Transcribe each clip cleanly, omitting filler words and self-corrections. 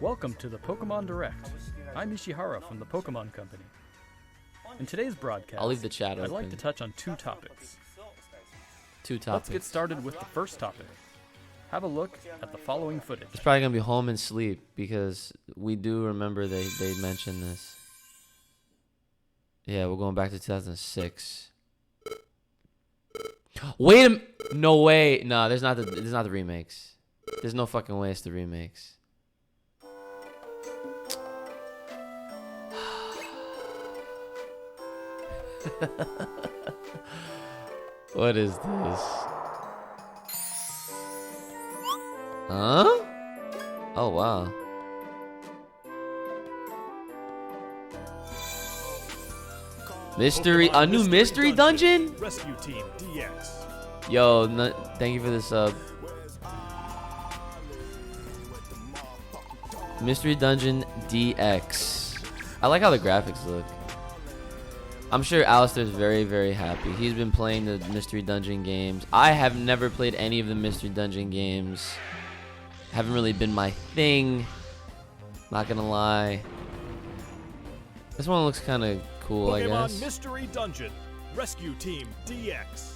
Welcome to the Pokemon Direct. I'm Ishihara from the Pokemon Company. In today's broadcast, I'll leave the chat I'd open. like to touch on two topics. Let's Let's get started with the first topic. Have a look at the following footage. It's probably gonna be home and sleep because we do remember they mentioned this. Yeah, we're going back to 2006. Wait a no way. No, there's not the remakes. There's no fucking way it's the remakes. What is this? Huh? Oh wow. A new mystery dungeon? Rescue Team DX. Yo, thank you for the sub. Mystery Dungeon DX. I like how the graphics look. I'm sure Alistair's very, very happy. He's been playing the Mystery Dungeon games. I have never played any of the Mystery Dungeon games. Haven't really been my thing. Not gonna lie. This one looks kind of cool, I guess. Pokemon Mystery Dungeon. Rescue Team DX.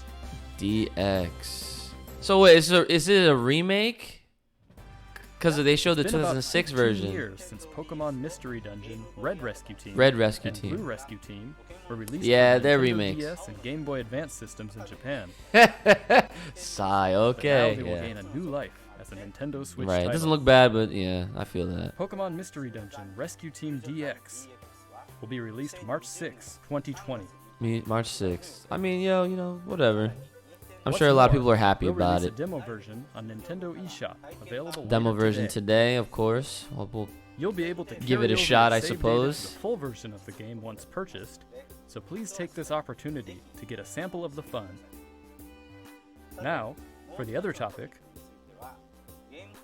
DX. So wait, is it a remake? Because they showed the It's been about 2006 15 version. years since Pokemon Mystery Dungeon, Red Rescue Team, Rescue and Team. Blue Rescue Team were released Yeah, for the they're Nintendo remakes. DS and Game Boy Advance systems in Japan. Sigh, But now okay. they will Yeah. gain a new life as a Nintendo Switch Right, it title. doesn't look bad, but yeah, I feel that. Pokemon Mystery Dungeon Rescue Team DX will be released March 6, 2020. March 6th. I mean, yo, whatever. I'm What's sure a lot of more, people are happy we'll about release it. a demo version on Nintendo eShop, available Demo later version today. today, of course. We'll You'll be able to give carry it a over shot, the I save data suppose. to the full version of the game once purchased, so please take this opportunity to get a sample of the fun. Now, for the other topic,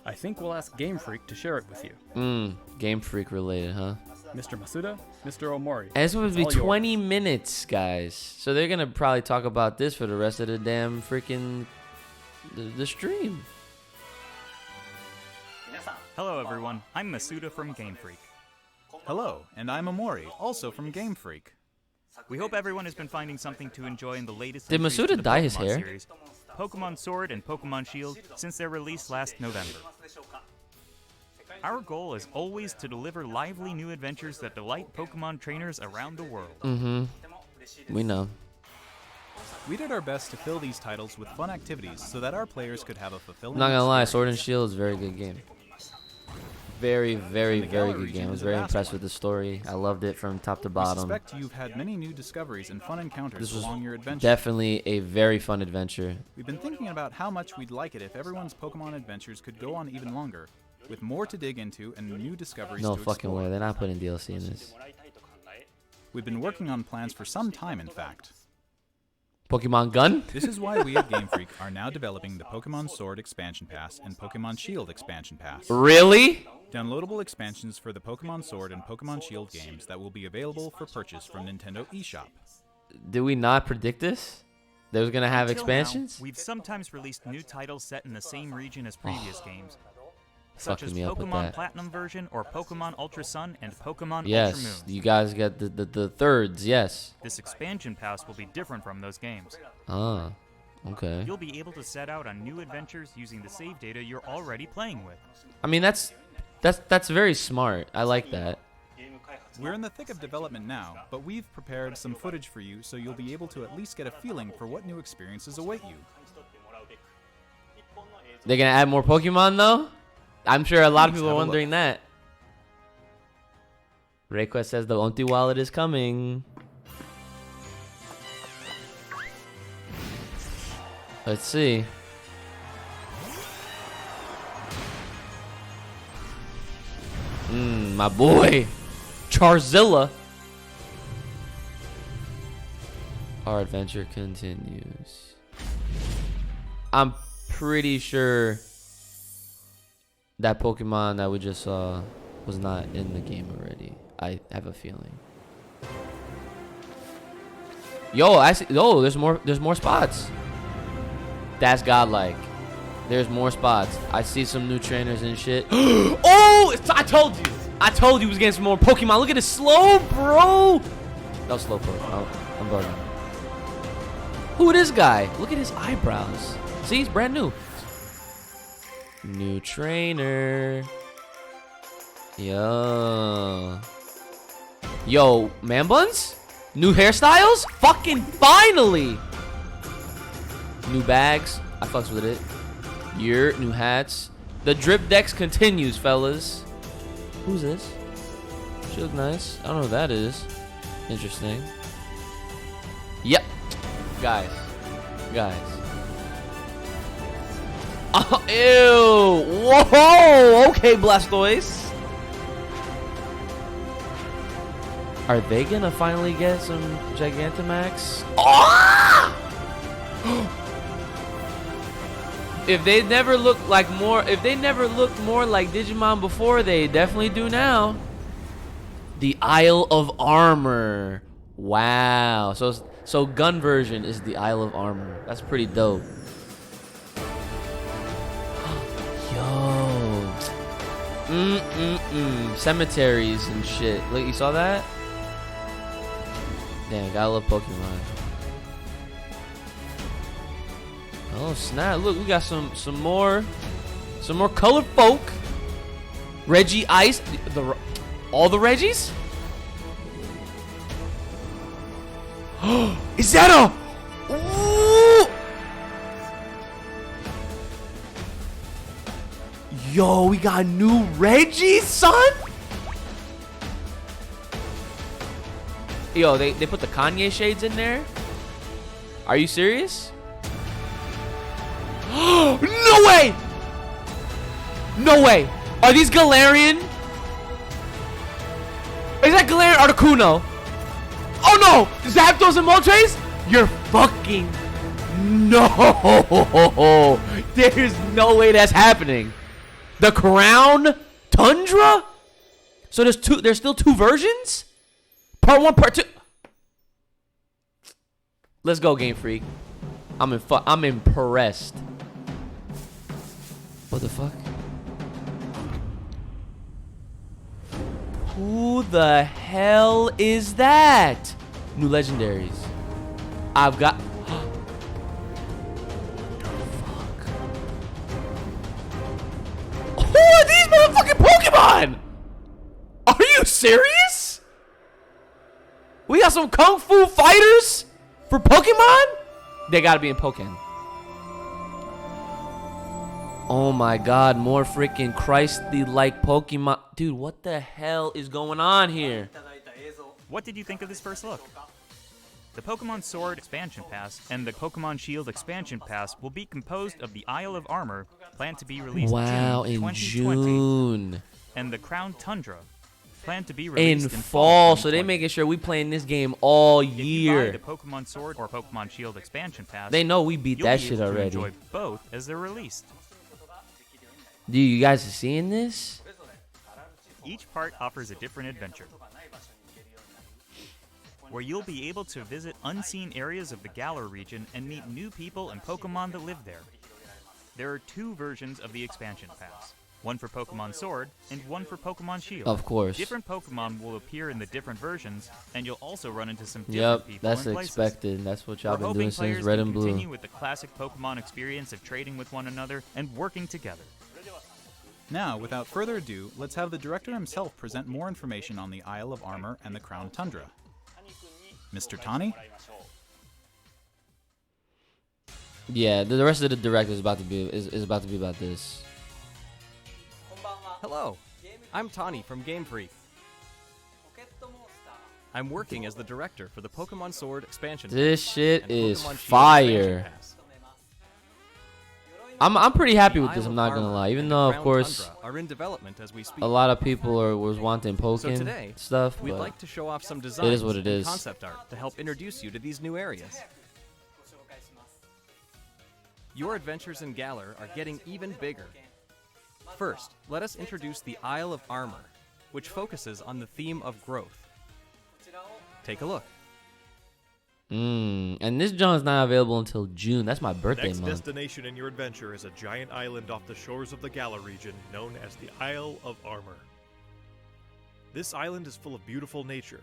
I think we'll ask Game Freak to share it with you. Game Freak related, huh? Mr. Masuda, Mr. Omori. And this would it's be all yours. 20 minutes, guys. So they're gonna probably talk about this for the rest of the damn freaking the stream. Hello everyone, I'm Masuda from Game Freak. Hello, and I'm Omori, also from Game Freak. We hope everyone has been finding something to enjoy in the latest Did entries Masuda to the dye his Pokemon hair? series, Pokemon Sword and Pokemon Shield, since their release last November. Our goal is always to deliver lively new adventures that delight Pokemon trainers around the world. We know. We did our best to fill these titles with fun activities so that our players could have a fulfilling I'm not gonna lie, experience. Sword and Shield is a very good game. Very, very, the very Galar good region game. I was is a very vast impressed one. with the story. I loved it from top to We bottom. suspect you've had many new discoveries and fun encounters This was along your adventure. definitely a very fun adventure. We've been thinking about how much we'd like it if everyone's Pokemon adventures could go on even longer, with more to dig into and new discoveries No to fucking explore. way. They're not putting DLC in this. We've been working on plans for some time, in fact. Pokemon Gun? This is why we at Game Freak are now developing the Pokemon Sword Expansion Pass and Pokemon Shield Expansion Pass. Really? Downloadable expansions for the Pokemon Sword and Pokemon Shield games that will be available for purchase from Nintendo eShop. Did we not predict this? They was gonna have Until expansions? now, we've sometimes released new titles set in the same region as previous games, such Fucking as me up with Pokemon that. Platinum version or Pokemon Ultra Sun and Pokemon Ultra Yes, Moon. you guys got the thirds, yes. This expansion pass will be different from those games. Ah, okay. You'll be able to set out on new adventures using the save data you're already playing with. I mean, that's very smart. I like that. We're in the thick of development now, but we've prepared some footage for you so you'll be able to at least get a feeling for what new experiences await you. They're gonna add more Pokemon though? I'm sure a lot of Please people are have a look. wondering that. Rayquest says the Onti wallet is coming. Let's see. My boy, Charizilla. Our adventure continues. I'm pretty sure that Pokemon that we just saw was not in the game already. I have a feeling. Yo, I see. Oh, there's more spots. That's godlike. There's more spots. I see some new trainers and shit. Oh, it's I told you. I told you he was getting some more Pokemon. Look at his slow, bro. That was slow, bro. I'm bugging. Who this guy? Look at his eyebrows. See, he's brand new. New trainer. Yo, man buns? New hairstyles? Fucking finally! New bags. I fucks with it. New hats. The drip decks continues, fellas. Who's this? She looks nice. I don't know who that is. Interesting. Yep. Guys. Oh, ew. Whoa. Okay, Blastoise. Are they gonna finally get some Gigantamax? Oh! If they never looked more like Digimon before, they definitely do now. The Isle of Armor. Wow. So gun version is the Isle of Armor. That's pretty dope. Yo. Cemeteries and shit. Look, you saw that? Damn, gotta love Pokemon. Oh snap! Look, we got some more colored folk. Reggie Ice, all the Reggies. Is that a? Ooh! Yo, we got new Reggies, son. Yo, they put the Kanye shades in there. Are you serious? No way! No way! Are these Galarian? Is that Galarian Articuno? Oh no! Zapdos and Moltres? You're fucking... No! There's no way that's happening. The Crown Tundra? So there's still two versions? Part 1, Part 2. Let's go, Game Freak. I'm impressed. What the fuck? Who the hell is that? New legendaries. I've got. Fuck. Who are these motherfucking Pokemon? Are you serious? We got some Kung Fu fighters for Pokemon? They gotta be in Pokken. Oh my god, more freaking Christy-like Pokemon. Dude, what the hell is going on here? What did you think of this first look? The Pokemon Sword Expansion Pass and the Pokemon Shield Expansion Pass will be composed of the Isle of Armor, planned to be released in 2020, June. And the Crown Tundra, planned to be released In in fall, so they 2020. making sure we playing this game all If you year. buy the Pokemon Sword or Pokemon Shield Expansion Pass, They know we beat you'll that be shit able to already. enjoy both as they're released. Dude, you guys are seeing this? Each part offers a different adventure, where you'll be able to visit unseen areas of the Galar region and meet new people and Pokemon that live there. There are two versions of the Expansion Pass, one for Pokemon Sword and one for Pokemon Shield. Of course. Different Pokemon will appear in the different versions, and you'll also run into some different Yep, people that's and places. expected. That's what y'all We're been hoping doing since players Red can and Blue. continue with the classic Pokemon experience of trading with one another and working together. Now, without further ado, let's have the director himself present more information on the Isle of Armor and the Crown Tundra. Mr. Tani? Yeah, the rest of the direct is about to be about this. Hello, I'm Tani from Game Freak. I'm working as the director for the Pokemon Sword Expansion This Pass shit and is Pokemon Shield fire. Expansion Pass. I'm pretty happy with The this. Isle I'm of not gonna Armor lie. Even and the though, of Crown course, Tundra are in development as we speak. a lot of people was wanting So Pokken today, stuff, we'd but like to show off some designs what it and is. concept art to help introduce you to these new areas. Your adventures in Galar are getting even bigger. First, let us introduce the Isle of Armor, which focuses on the theme of growth. Take a look. And this John's not available until June. That's my birthday Next month. destination in your adventure is a giant island off the shores of the Galar region known as the Isle of Armor. This island is full of beautiful nature.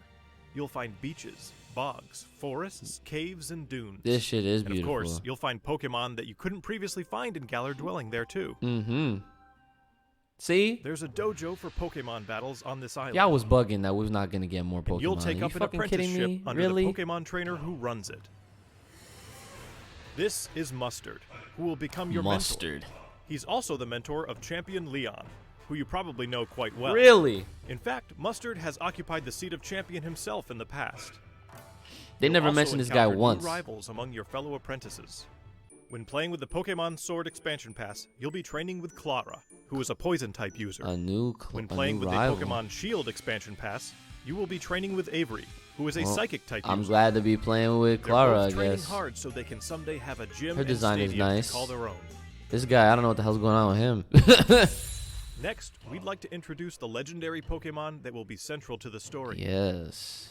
You'll find beaches, bogs, forests, caves, and dunes. This shit is And beautiful. of course, you'll find Pokemon that you couldn't previously find in Galar dwelling there too. Mm-hmm. See? There's a dojo for Pokemon battles on this island. Y'all was bugging that we was not gonna get more Pokemon. And you'll take Are you up an fucking kidding apprenticeship me? under Really? the Pokemon trainer who runs it. This is Mustard, who will become your Mustard. mentor. He's also the mentor of Champion Leon, who you probably know quite well. Really? In fact, Mustard has occupied the seat of champion himself in the past. They You'll never also mentioned this guy encounter new once. rivals among your fellow apprentices. When playing with the Pokemon Sword expansion pass, you'll be training with Clara, who is a poison type user. a When playing new with rival. the Pokemon Shield expansion pass, you will be training with Avery, who is a Well, psychic type I'm user. glad to be playing with They're Clara, both I training guess. hard so they can someday have a gym Her and design is stadium nice. to call their own. This guy, I don't know what the hell's going on with him. Next, we'd like to introduce the legendary Pokemon that will be central to the story. Yes.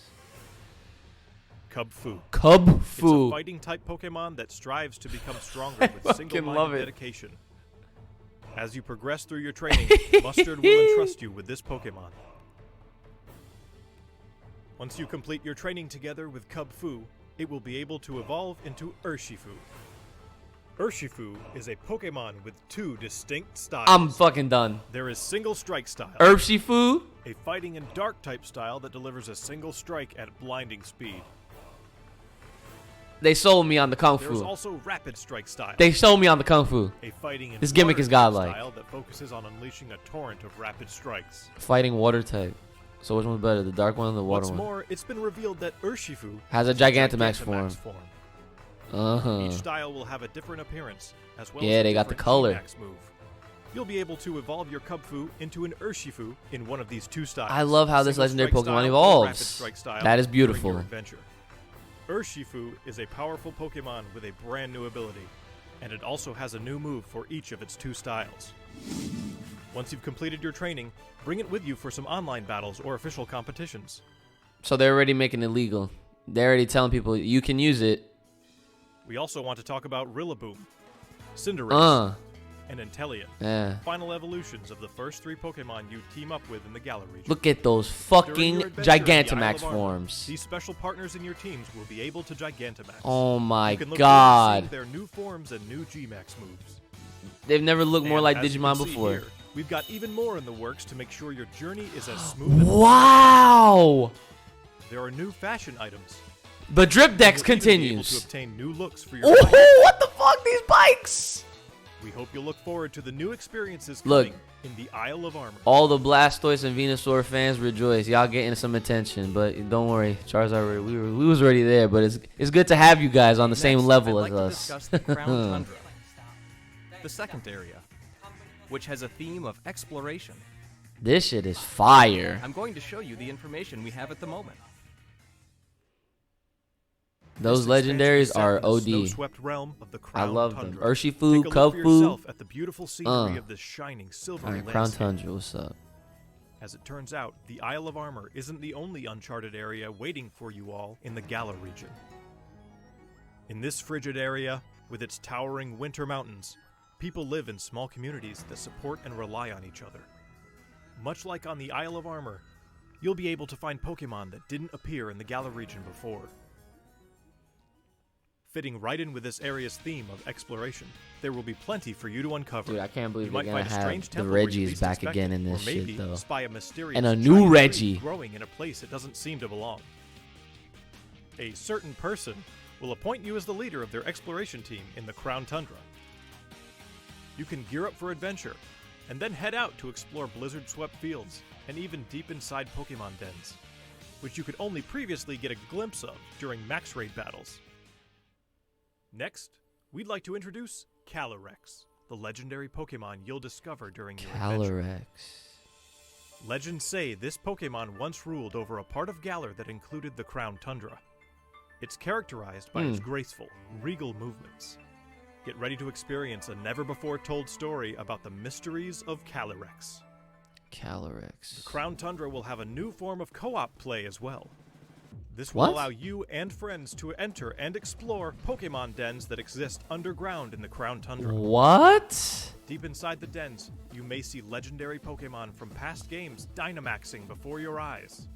Cubfu. Cub It's a Fu. fighting type Pokemon that strives to become stronger with single-minded love it. dedication. As you progress through your training, Mustard will entrust you with this Pokemon. Once you complete your training together with Cubfu, it will be able to evolve into Urshifu. Urshifu is a Pokemon with two distinct styles. I'm fucking done. There is single strike style, Urshifu? a fighting and dark type style that delivers a single strike at blinding speed. They sold me on the Kung There is Fu. also rapid strike style. They sold me on the Kung Fu. A fighting and This gimmick water is type godlike. style that focuses on unleashing a torrent of rapid strikes. Fighting water type. So which one's better, the dark one or the water What's one? more, it's been revealed that Urshifu Has a is Gigantamax form. Uh-huh. Each style will have a different appearance, as well Yeah, as a they got the different color. G-Max move. You'll be able to evolve your Cubfu into an Urshifu in one of these two styles. I love how this Single legendary strike Pokemon style or evolves. rapid strike style That is during beautiful. your adventure. Urshifu is a powerful Pokemon with a brand new ability, and it also has a new move for each of its two styles. Once you've completed your training, bring it with you for some online battles or official competitions. So they're already making it legal. They're already telling people you can use it. We also want to talk about Rillaboom, Cinderace, and Inteleon, Yeah. final evolutions of the first three Pokemon you team up with in the Galar region. Look at those During fucking your adventure in the Isle Gigantamax of Armor, forms. These special partners in your teams will be able to Gigantamax. Oh my You can look forward to god. seeing their new forms and new G-Max moves. They've never looked more And like as you Digimon can see before. here, we've got even more in the works to make sure your journey is as smooth as Wow. There are new fashion items. The drip Dex You'll even be able to continues. obtain new looks for your Ooh, bike. what the fuck? These bikes. We hope you'll look forward to the new experiences Look. coming in the Isle of Armor. All the Blastoise and Venusaur fans rejoice. Y'all getting some attention, but don't worry, Charizard. We was already there, but it's good to have you guys on the same Next, level I'd like as to us. discuss the Crown Tundra, the second area, which has a theme of exploration. This shit is fire. I'm going to show you the information we have at the moment. Those This expansion is legendaries set are in the OD. snow-swept realm of the I Crown love them. Tundra. Urshifu, Take a look for Kowbe. yourself at the beautiful scenery Uh. of this shining silvery Alright, Crown landscape. Tundra, what's up? As it turns out, the Isle of Armor isn't the only uncharted area waiting for you all in the Galar region. In this frigid area, with its towering winter mountains, people live in small communities that support and rely on each other. Much like on the Isle of Armor, you'll be able to find Pokemon that didn't appear in the Galar region before. Fitting right in with this area's theme of exploration, there will be plenty for you to uncover. Dude, I can't believe You they're might gonna find a have strange the temple where you Reggies least back expect again it, in this or maybe shit, though. spy a mysterious And a giant new tree Reggie. growing in a place it doesn't seem to belong. A certain person will appoint you as the leader of their exploration team in the Crown Tundra. You can gear up for adventure, and then head out to explore blizzard-swept fields and even deep inside Pokemon dens, which you could only previously get a glimpse of during max raid battles. Next, we'd like to introduce Calyrex, the legendary Pokemon you'll discover during your adventure. Calyrex. Legends say this Pokemon once ruled over a part of Galar that included the Crown Tundra. It's characterized by its graceful, regal movements. Get ready to experience a never-before-told story about the mysteries of Calyrex. Calyrex. The Crown Tundra will have a new form of co-op play as well. This will What? allow you and friends to enter and explore Pokemon dens that exist underground in the Crown Tundra. What? Deep inside the dens, you may see legendary Pokemon from past games Dynamaxing before your eyes.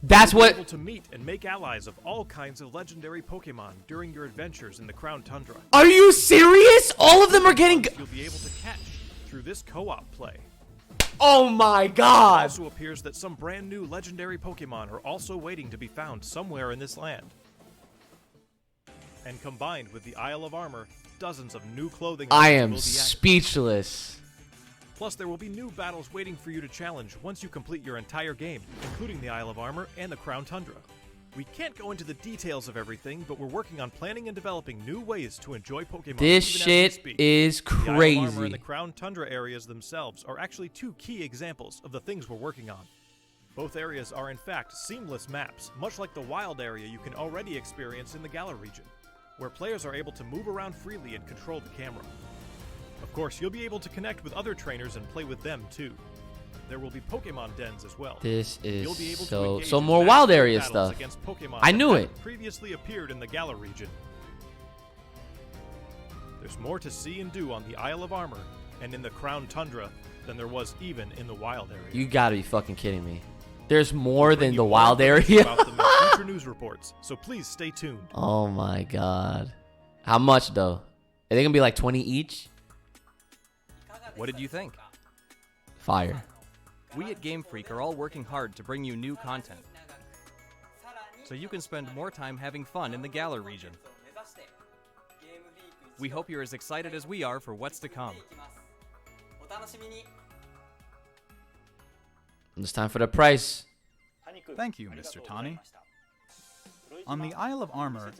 That's You'll be what. able to meet and make allies of all kinds of legendary Pokemon during your adventures in the Crown Tundra. Are you serious? All of them are getting. You'll be able to catch through this co-op play. Oh my It god. also appears that some brand new legendary Pokemon are also waiting to be found somewhere in this land. And combined with the Isle of Armor, dozens of new clothing I items am will be added. speechless. Plus, there will be new battles waiting for you to challenge once you complete your entire game, including the Isle of Armor and the Crown Tundra. We can't go into the details of everything, but we're working on planning and developing new ways to enjoy Pokemon. This even as we shit speak. is The Isle of Armor and crazy. the Crown Tundra areas themselves are actually two key examples of the things we're working on. Both areas are in fact seamless maps, much like the wild area you can already experience in the Galar region, where players are able to move around freely and control the camera. Of course, you'll be able to connect with other trainers and play with them too. There will be Pokemon dens as well. This You'll be able is to engage so in more wild battles area stuff. against Pokemon I that knew haven't it. previously appeared in the Galar region. There's more to see and do on the Isle of Armor and in the Crown Tundra than there was even in the wild area. You gotta be fucking kidding me. There's more Bring than you the more wild information area. about them in future news reports, so please stay tuned. Oh my god. How much though? Are they gonna be like 20 each? What did you think? Fire. We at Game Freak are all working hard to bring you new content, so you can spend more time having fun in the Galar region. We hope you're as excited as we are for what's to come. It's time for the price. Thank you, Mr. Tani. On the Isle of Armor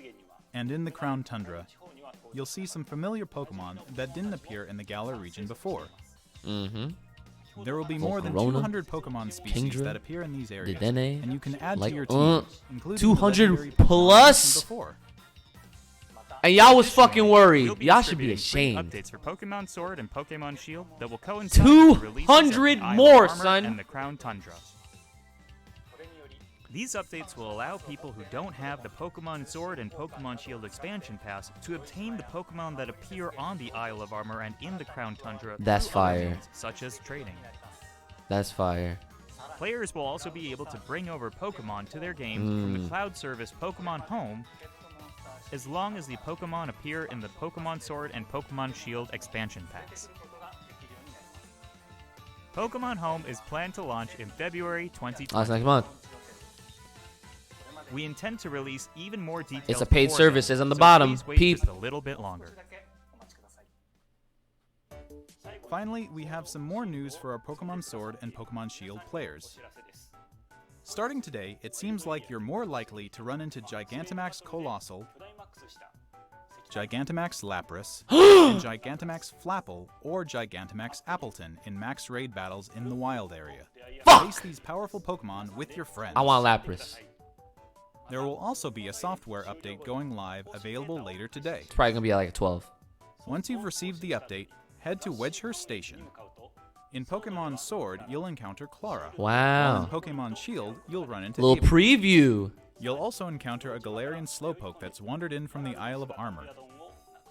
and in the Crown Tundra, you'll see some familiar Pokemon that didn't appear in the Galar region before. Mm-hmm. There will be more than Volcarona, 200 Pokemon species Kingdra, that appear in these areas, Dedenne, and you can add like, to your team, including the 200 legendary Pokemon plus? mentioned before. And y'all was fucking We'll worried. be Y'all should be distributing free ashamed. updates for Pokemon Sword and Pokemon Shield that will coincide with the releases of 200 the Isle of more, Armor son. and the Crown Tundra. These updates will allow people who don't have the Pokemon Sword and Pokemon Shield expansion pass to obtain the Pokemon that appear on the Isle of Armor and in the Crown Tundra. That's through other fire. means, such as trading. That's fire. Players will also be able to bring over Pokemon to their games from the cloud service Pokemon Home, as long as the Pokemon appear in the Pokemon Sword and Pokemon Shield expansion packs. Pokemon Home is planned to launch in February 2020. That's next month. We intend to release even more details. It's a paid before service, then, is on the so bottom. please wait Peep. just a little bit longer. Finally, we have some more news for our Pokemon Sword and Pokemon Shield players. Starting today, it seems like you're more likely to run into Gigantamax Colossal, Gigantamax Lapras, and Gigantamax Flapple or Gigantamax Appleton in max raid battles in the wild area. Face these powerful Pokemon with your friends. I want Lapras. There will also be a software update going live available later today. It's probably gonna be like a 12. Once you've received the update, head to Wedgehurst Station. In Pokemon Sword, you'll encounter Clara. While Wow. in Pokemon Shield, you'll run into Little Ava. preview. You'll also encounter a Galarian Slowpoke that's wandered in from the Isle of Armor.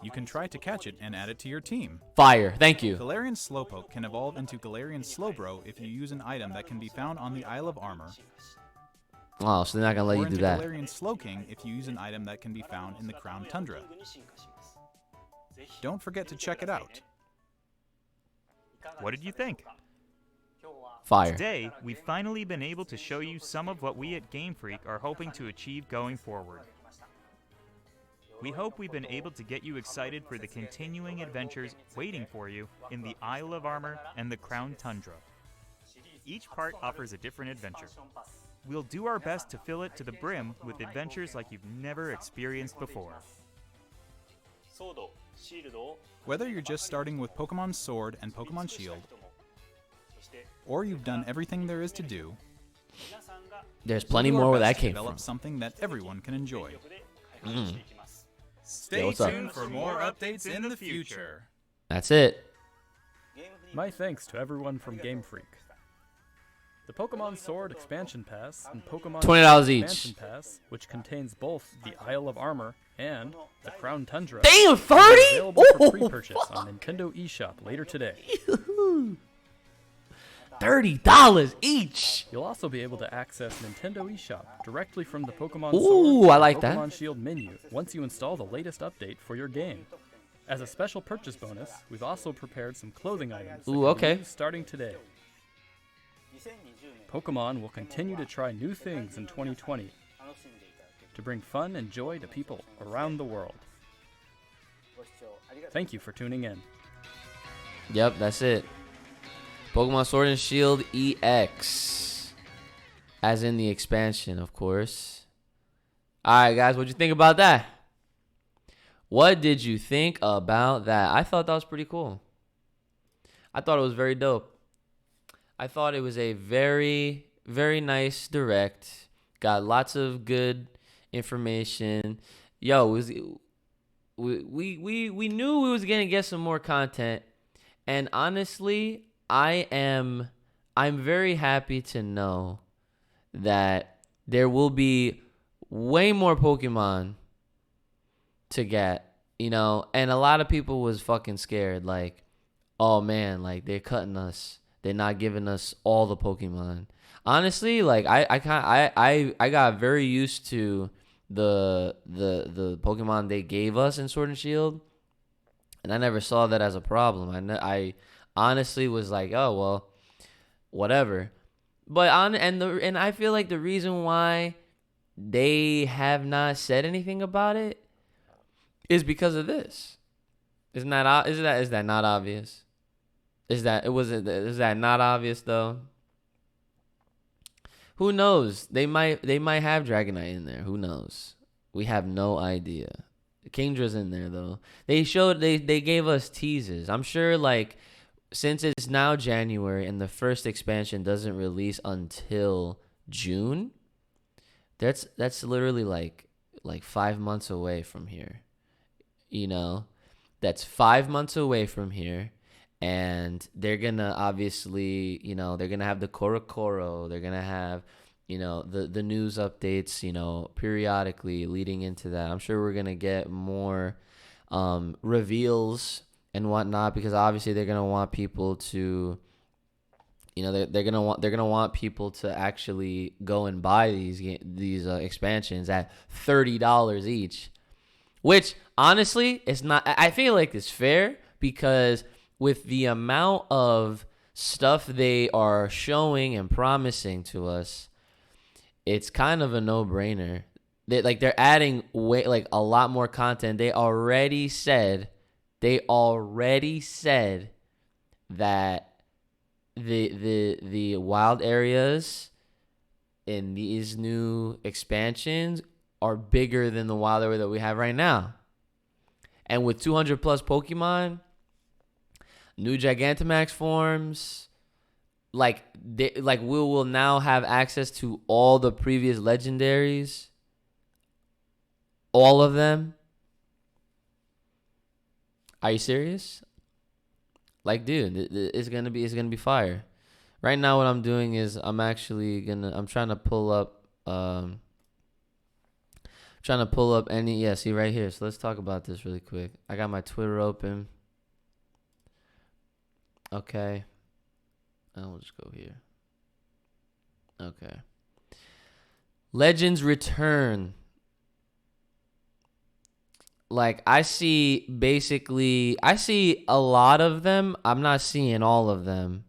You can try to catch it and add it to your team. Fire. Thank you. Galarian Slowpoke can evolve into Galarian Slowbro if you use an item that can be found on the Isle of Armor, Oh, so they're not gonna let or you into do that. Galarian Slowking if you use an item that can be found in the Crown Tundra. Don't forget to check it out. What did you think? Fire. Today, we've finally been able to show you some of what we at Game Freak are hoping to achieve going forward. We hope we've been able to get you excited for the continuing adventures waiting for you in the Isle of Armor and the Crown Tundra. Each part offers a different adventure. We'll do our best to fill it to the brim with adventures like you've never experienced before. Whether you're just starting with Pokemon Sword and Pokemon Shield, or you've done everything there is to do, There's plenty we'll do more our where that best to came develop from. something that everyone can enjoy. Stay Yeah, what's up? tuned for more updates in the future. That's it. My thanks to everyone from Game Freak. The Pokemon Sword Expansion Pass and Pokemon $20 Shield each. Expansion Pass, which contains both the Isle of Armor and the Crown Tundra, Damn, will 30? be available for Oh, pre-purchase on Nintendo eShop later today. $30 each. You'll also be able to access Nintendo eShop directly from the Pokemon Ooh, Sword I and like that. Pokemon Shield menu once you install the latest update for your game. As a special purchase bonus, we've also prepared some clothing items that Ooh, can okay. be used starting today. Pokemon will continue to try new things in 2020 to bring fun and joy to people around the world. Thank you for tuning in. Yep, that's it. Pokemon Sword and Shield EX. As in the expansion, of course. Alright, guys, what'd you think about that? What did you think about that? I thought that was pretty cool. I thought it was very dope. I thought it was a very, very nice direct. Got lots of good information. Yo, we knew we was gonna get some more content. And honestly, I'm very happy to know that there will be way more Pokemon to get, you know, and a lot of people was fucking scared, like, oh man, like they're cutting us. They're not giving us all the Pokemon. Honestly, like I got very used to the Pokemon they gave us in Sword and Shield, and I never saw that as a problem. I honestly was like, oh well, whatever. But and I feel like the reason why they have not said anything about it is because of this. Is that not obvious? Is that not obvious though? Who knows? They might have Dragonite in there. Who knows? We have no idea. Kingdra's in there though. They gave us teases. I'm sure, like, since it's now January and the first expansion doesn't release until June, that's literally like 5 months away from here. You know? That's 5 months away from here. And they're going to obviously, you know, they're going to have the Korokoro. They're going to have, you know, the news updates, you know, periodically leading into that. I'm sure we're going to get more reveals and whatnot, because obviously they're going to want people to, you know, they're going to want people to actually go and buy these expansions at $30 each, which honestly it's not. I feel like it's fair, because with the amount of stuff they are showing and promising to us, it's kind of a no-brainer. They're adding a lot more content. They already said that the wild areas in these new expansions are bigger than the wild area that we have right now. And with 200 plus Pokemon, new Gigantamax forms, we will now have access to all the previous legendaries, all of them. Are you serious? Like, dude, it's gonna be fire. Right now, what I'm doing is I'm trying to pull up see right here. So let's talk about this really quick. I got my Twitter open. Okay. And we'll just go here. Okay. Legends Return. Like, I see a lot of them. I'm not seeing all of them.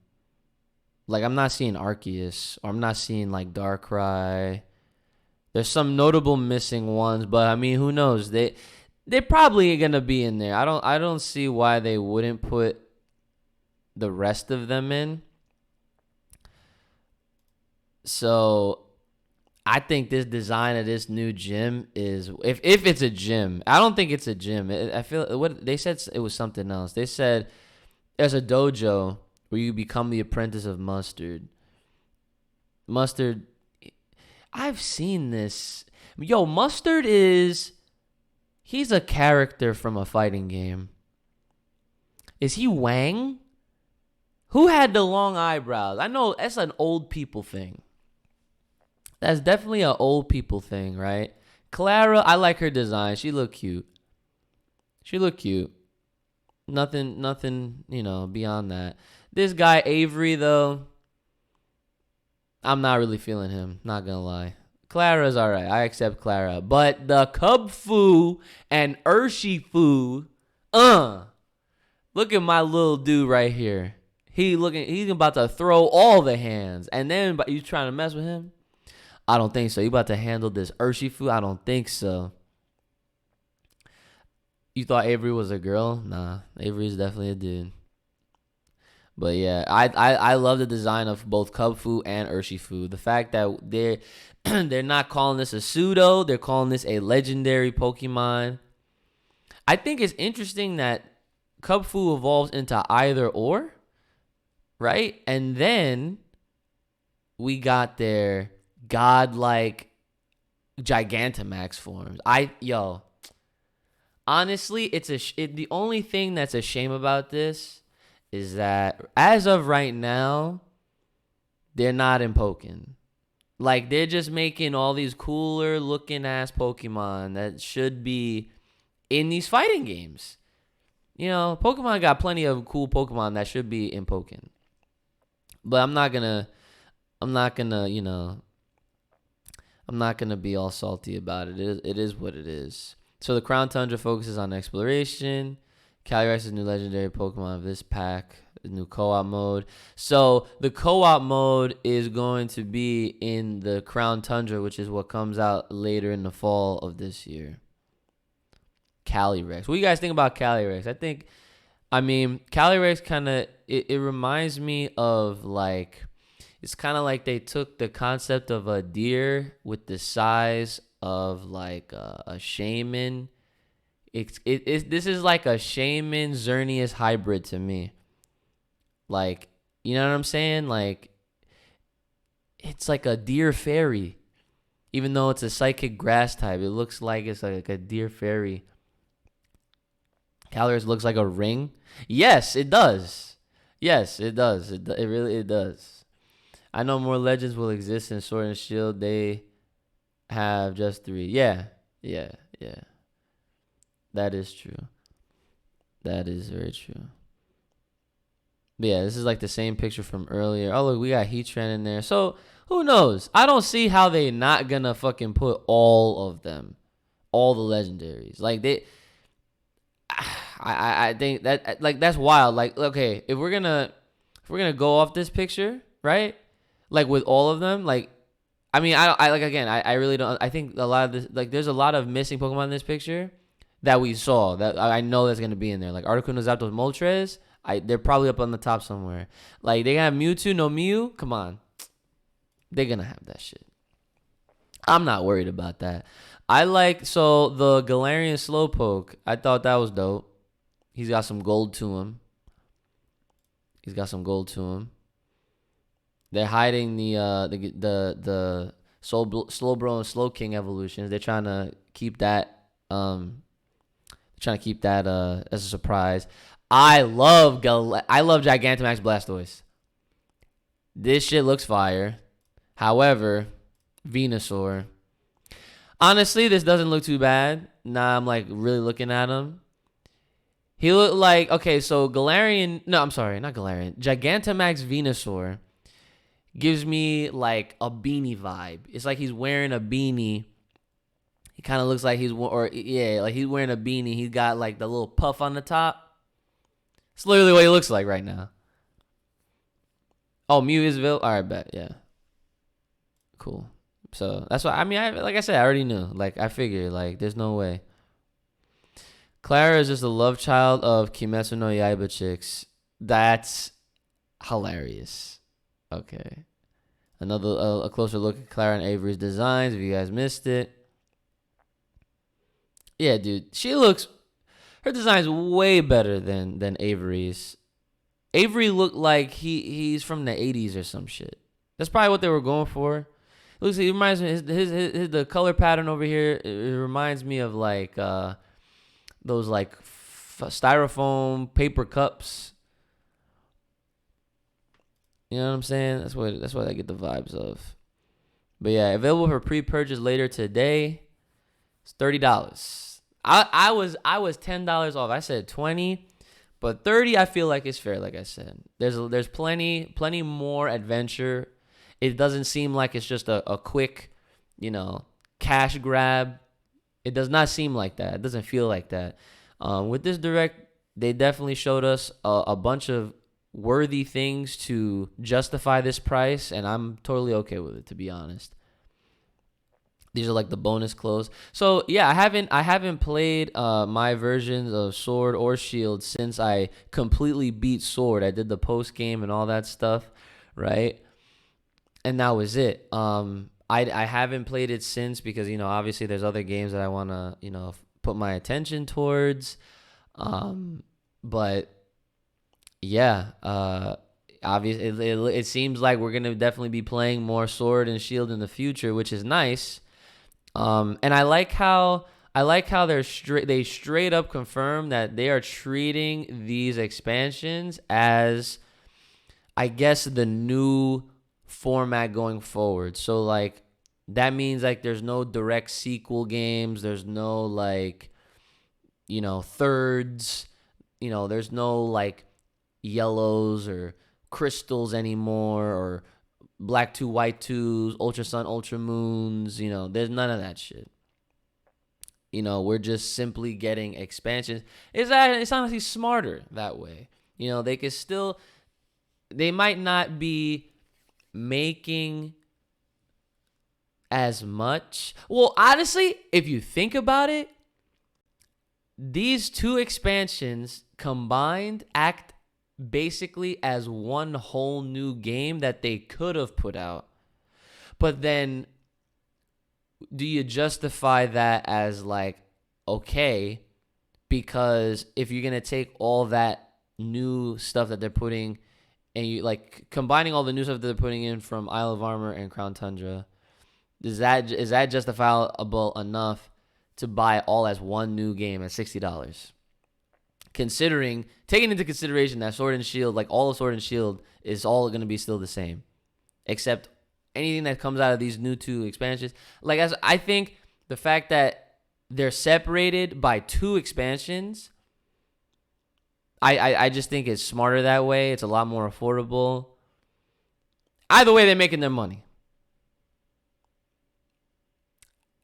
Like, I'm not seeing Arceus, or I'm not seeing, like, Darkrai. There's some notable missing ones, but I mean, who knows? They're probably gonna be in there. I don't see why they wouldn't put the rest of them in. So I think this design of this new gym is, if it's a gym, I don't think it's a gym. I feel what they said, it was something else. They said there's a dojo where you become the apprentice of Mustard. Mustard, I've seen this. Yo, Mustard he's a character from a fighting game. Is he Wang? Who had the long eyebrows? I know that's an old people thing. That's definitely an old people thing, right? Clara, I like her design. She look cute. Nothing, beyond that. This guy, Avery, though, I'm not really feeling him. Not gonna lie. Clara's alright. I accept Clara. But the Cub Fu and Urshifu, look at my little dude right here. He's about to throw all the hands. And then you trying to mess with him? I don't think so. You about to handle this Urshifu? I don't think so. You thought Avery was a girl? Nah, Avery's definitely a dude. But yeah, I love the design of both Cubfu and Urshifu. The fact that they're not calling this a pseudo, they're calling this a legendary Pokemon. I think it's interesting that Cubfu evolves into either or, right? And then we got their godlike Gigantamax forms. Honestly, the only thing that's a shame about this is that as of right now, they're not in Pokken. Like, they're just making all these cooler looking ass Pokemon that should be in these fighting games. Pokemon got plenty of cool Pokemon that should be in Pokken. But I'm not gonna be all salty about it. It is what it is. So the Crown Tundra focuses on exploration. Calyrex is new legendary Pokemon of this pack. The new co-op mode. So the co-op mode is going to be in the Crown Tundra, which is what comes out later in the fall of this year. Calyrex. What do you guys think about Calyrex? Calyrex kind of, it reminds me of it's kind of like they took the concept of a deer with the size of a shaman. This is like a shaman Xerneas hybrid to me. You know what I'm saying? It's like a deer fairy. Even though it's a psychic grass type, it looks like it's like a deer fairy. Calyrex looks like a ring. Yes, it does. It really does. I know more legends will exist in Sword and Shield. They have just 3. Yeah. That is true. That is very true. But yeah, this is like the same picture from earlier. Oh, look, we got Heatran in there. So, who knows? I don't see how they not gonna fucking put all of them. All the legendaries. I think that, that's wild. Okay, if we're gonna go off this picture, right? With all of them, I really don't. I think a lot of this, there's a lot of missing Pokemon in this picture that we saw that I know that's gonna be in there. Articuno, Zapdos, Moltres. They're probably up on the top somewhere. They have Mewtwo, no Mew. Come on, they're gonna have that shit. I'm not worried about that. The Galarian Slowpoke. I thought that was dope. He's got some gold to him. They're hiding the Slowbro and Slowking evolutions. They're trying to keep that as a surprise. I love Gigantamax Blastoise. This shit looks fire. However, Venusaur. Honestly, this doesn't look too bad. Now I'm really looking at him. He looked so Galarian. No, I'm sorry, not Galarian. Gigantamax Venusaur gives me a beanie vibe. It's like he's wearing a beanie. He kind of looks like he's wearing a beanie. He's got the little puff on the top. It's literally what he looks like right now. Oh, Mew is All right, bet. Yeah. Cool. So that's why, like I said, I already knew. I figured, there's no way. Clara is just a love child of Kimetsu no Yaiba chicks. That's hilarious. Okay. A closer look at Clara and Avery's designs, if you guys missed it. Yeah, dude. Her design's way better than Avery's. Avery looked like he's from the 80s or some shit. That's probably what they were going for. It reminds me the color pattern over here. It reminds me of those styrofoam paper cups. You know what I'm saying? That's what I get the vibes of. But yeah, available for pre-purchase later today. It's $30. I was $10 off. I said 20, but 30 I feel like is fair. Like I said, there's plenty more adventure. It doesn't seem like it's just a quick, cash grab. It does not seem like that. It doesn't feel like that. With this direct, they definitely showed us a bunch of worthy things to justify this price, and I'm totally okay with it, to be honest. These are like the bonus clothes. So yeah, I haven't played my versions of Sword or Shield since I completely beat Sword. I did the post game and all that stuff, right? And that was it. I haven't played it since because obviously there's other games that I want to put my attention towards. But yeah, obviously it seems like we're gonna definitely be playing more Sword and Shield in the future, which is nice. And I like how they straight up confirm that they are treating these expansions as, I guess, the new format going forward. So like that means like there's no direct sequel games, there's no like thirds, there's no like yellows or crystals anymore, or black 2 white 2s, ultra sun ultra moons. There's none of that shit. We're just simply getting expansions. It's honestly smarter that way. They might not be making as much. Well, honestly, if you think about it, these two expansions combined act basically as one whole new game that they could have put out. But then do you justify that as like, okay, because if you're going to take all that new stuff that they're putting and you like combining all the new stuff that they're putting in from Isle of Armor and Crown Tundra, is that justifiable enough to buy all as one new game at $60? Taking into consideration that Sword and Shield, like all of Sword and Shield, is all going to be still the same, except anything that comes out of these new two expansions. Like, as I think the fact that they're separated by two expansions, I just think it's smarter that way. It's a lot more affordable. Either way, they're making their money.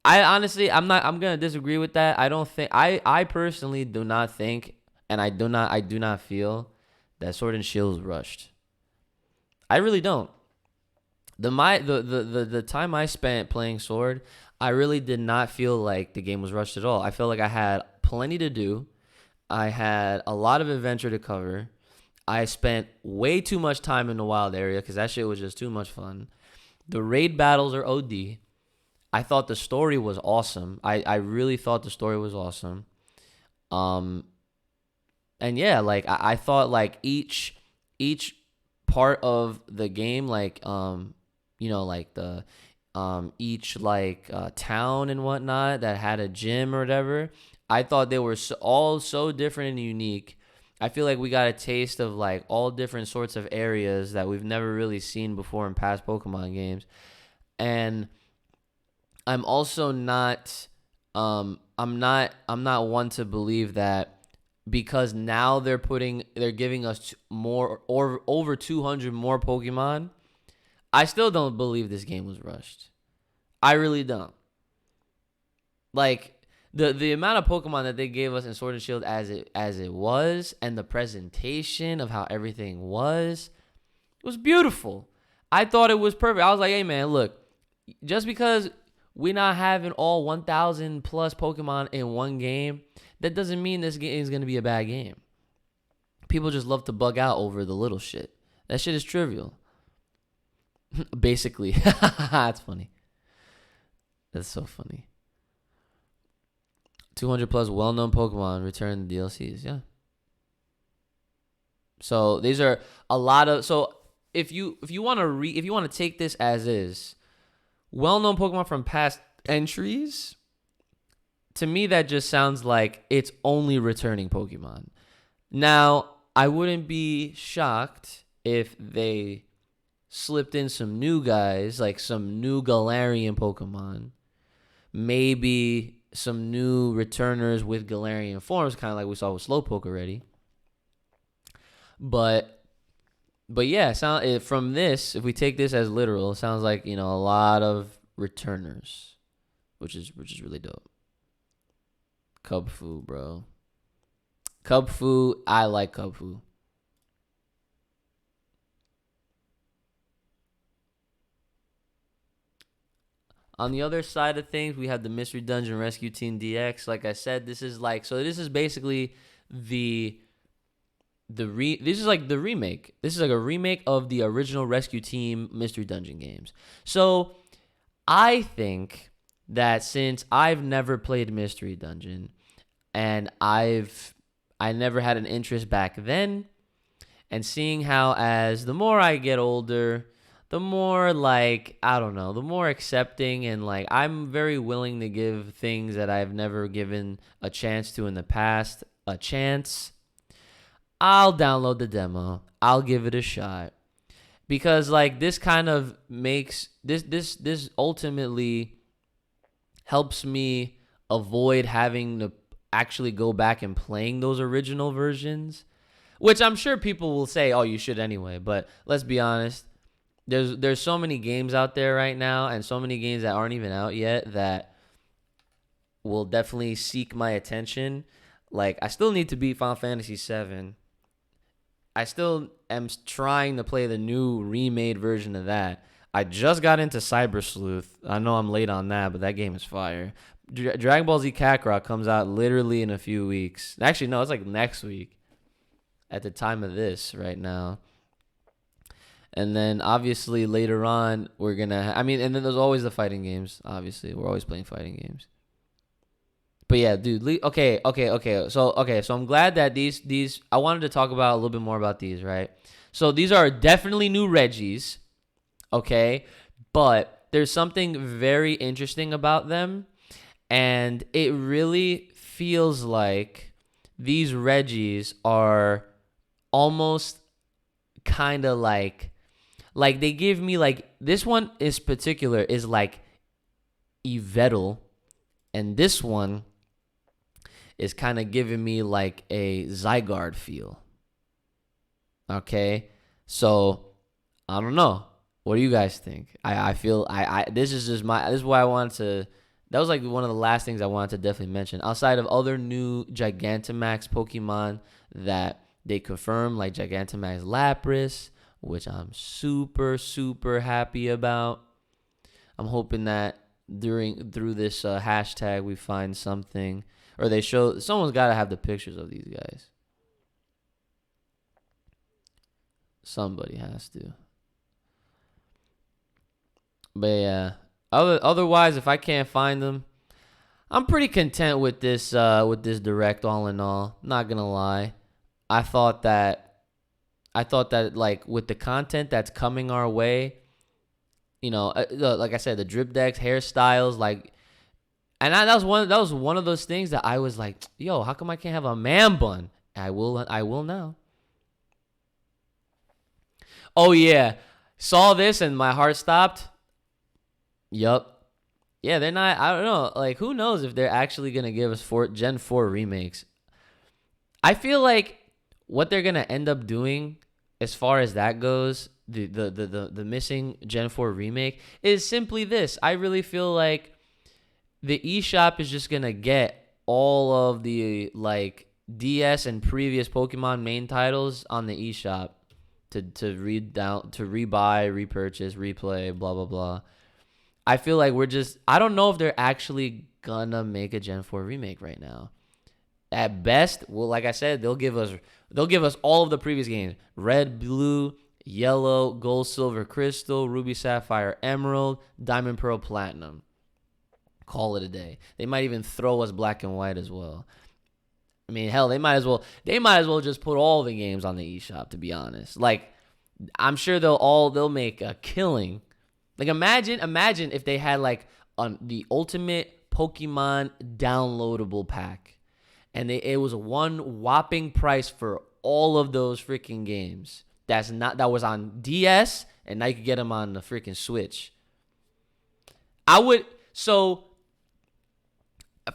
I'm gonna disagree with that. I personally do not think, and I do not feel that Sword and Shield is rushed. I really don't. The time I spent playing Sword, I really did not feel like the game was rushed at all. I felt like I had plenty to do. I had a lot of adventure to cover. I spent way too much time in the wild area because that shit was just too much fun. The raid battles are OD. I thought the story was awesome. I really thought the story was awesome. And yeah, like I thought like each part of the game, like like the each like town and whatnot that had a gym or whatever, I thought they were all so different and unique. I feel like we got a taste of like all different sorts of areas that we've never really seen before in past Pokemon games. And I'm also not I'm not one to believe that because now they're giving us more or over 200 more Pokemon. I still don't believe this game was rushed. I really don't. Like the amount of Pokemon that they gave us in Sword and Shield as it was, and the presentation of how everything was, it was beautiful. I thought it was perfect. I was like, hey man, look, just because we're not having all 1,000 plus Pokemon in one game, that doesn't mean this game is going to be a bad game. People just love to bug out over the little shit. That shit is trivial. Basically. That's funny. That's so funny. 200 plus well-known Pokemon return in the DLCs. Yeah. So these are a lot of. So if you want to take this as is, well-known Pokemon from past entries, to me that just sounds like it's only returning Pokemon. Now I wouldn't be shocked if they slipped in some new guys, like some new Galarian Pokemon, maybe some new returners with Galarian forms, kind of like we saw with Slowpoke already. But yeah, from this, if we take this as literal, it sounds like, a lot of returners, which is really dope. Kubfu, bro. Kubfu, I like Kubfu. On the other side of things, we have the Mystery Dungeon Rescue Team DX. Like I said, this is basically this is like the remake. This is like a remake of the original Rescue Team Mystery Dungeon games. So I think that since I've never played Mystery Dungeon and I never had an interest back then, and seeing how as the more I get older, the more the more accepting and I'm very willing to give things that I've never given a chance to in the past a chance. I'll download the demo. I'll give it a shot. Because this kind of makes this ultimately helps me avoid having to actually go back and playing those original versions, which I'm sure people will say, "Oh, you should anyway." But let's be honest, there's so many games out there right now, and so many games that aren't even out yet that will definitely seek my attention. I still need to beat Final Fantasy VII. I still am trying to play the new remade version of that. I just got into Cyber Sleuth. I know I'm late on that, but that game is fire. Dragon Ball Z Kakarot comes out literally in a few weeks. Actually, no, it's next week at the time of this right now. And then obviously later on we're going to and then there's always the fighting games. Obviously, we're always playing fighting games. But yeah, dude, okay. So I'm glad that these I wanted to talk about a little bit more about these, right? So these are definitely new Reggies, okay? But there's something very interesting about them, and it really feels like these Reggies are almost kind of like they give me this one is particular is Yveltal, and this one is kind of giving me a Zygarde feel. Okay, so I don't know. What do you guys think? I feel this is why I wanted to. That was one of the last things I wanted to definitely mention. Outside of other new Gigantamax Pokemon that they confirmed, like Gigantamax Lapras, which I'm super, super happy about. I'm hoping that through this hashtag we find something, or someone's got to have the pictures of these guys. Somebody has to. But yeah, otherwise, if I can't find them, I'm pretty content with this direct. All in all, not gonna lie, I thought that with the content that's coming our way, like I said, the drip decks, hairstyles, and that was one of those things that I was like, yo, how come I can't have a man bun? I will now. Oh yeah, saw this and my heart stopped. Yup. Yeah, they're not. I don't know. Who knows if they're actually gonna give us Gen 4 remakes? I feel like what they're gonna end up doing, as far as that goes, the missing Gen 4 remake is simply this. I really feel like the eShop is just gonna get all of the DS and previous Pokemon main titles on the eShop to rebuy, repurchase, replay, blah blah blah. I feel like I don't know if they're actually gonna make a Gen 4 remake right now. At best, well, like I said, they'll give us all of the previous games: Red, Blue, Yellow, Gold, Silver, Crystal, Ruby, Sapphire, Emerald, Diamond, Pearl, Platinum. Call it a day. They might even throw us Black and White as well. I mean, hell, they might as well just put all the games on the eShop, to be honest. I'm sure they'll make a killing. Imagine if they had the ultimate Pokemon downloadable pack, and it was one whopping price for all of those freaking games. That was on DS and now you can get them on the freaking Switch. So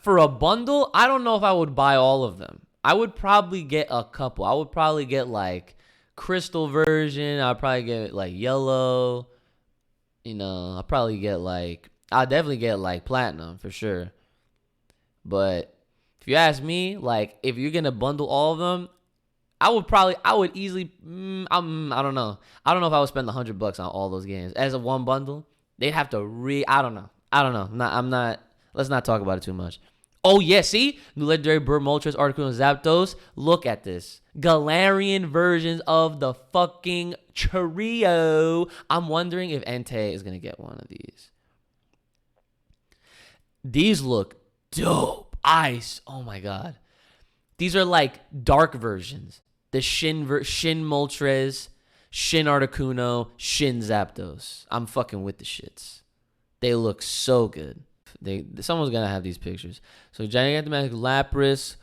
for a bundle, I don't know if I would buy all of them. I would probably get a couple. I would probably get like crystal version. I'd probably get like yellow. I'll definitely get like platinum for sure. But if you ask me, like if you're gonna bundle all of them, I would easily, I don't know. I don't know if I would spend $100 on all those games. As a one bundle, they'd have to I don't know. Let's not talk about it too much. Oh, yeah, see? New Legendary Bird Moltres, Articuno, Zapdos. Look at this. Galarian versions of the fucking trio. I'm wondering if Entei is going to get one of these. These look dope. Ice. Oh, my God. These are like dark versions. The Shin Moltres, Shin Articuno, Shin Zapdos. I'm fucking with the shits. They look so good. Someone's gonna have these pictures. So Gigantamax, Lapras,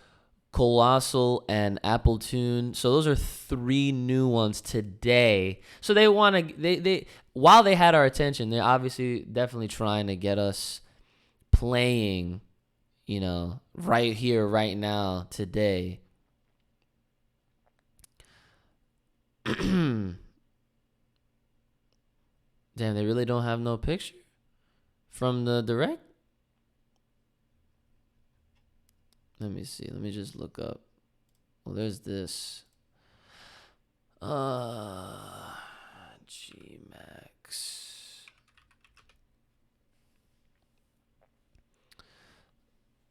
Colossal, and Appletoon. So those are 3 new ones today. So they want to they while they had our attention, they're obviously definitely trying to get us playing, right here, right now, today. Damn, they really don't have no picture from the direct? Let me see. Let me just look up. Well, there's this. G-Max.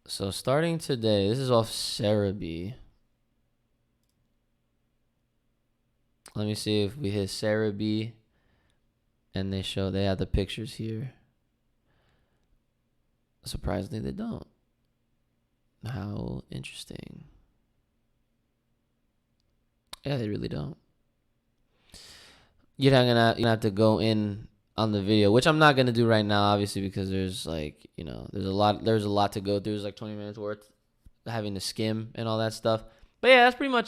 So starting today, this is off Cerebi. Let me see if we hit Cerebi and they have the pictures here. Surprisingly, they don't. How interesting. Yeah, they really don't. You're gonna have to go in on the video, which I'm not gonna do right now, obviously, because there's like, there's a lot to go through. There's like 20 minutes worth having to skim and all that stuff. But yeah, that's pretty much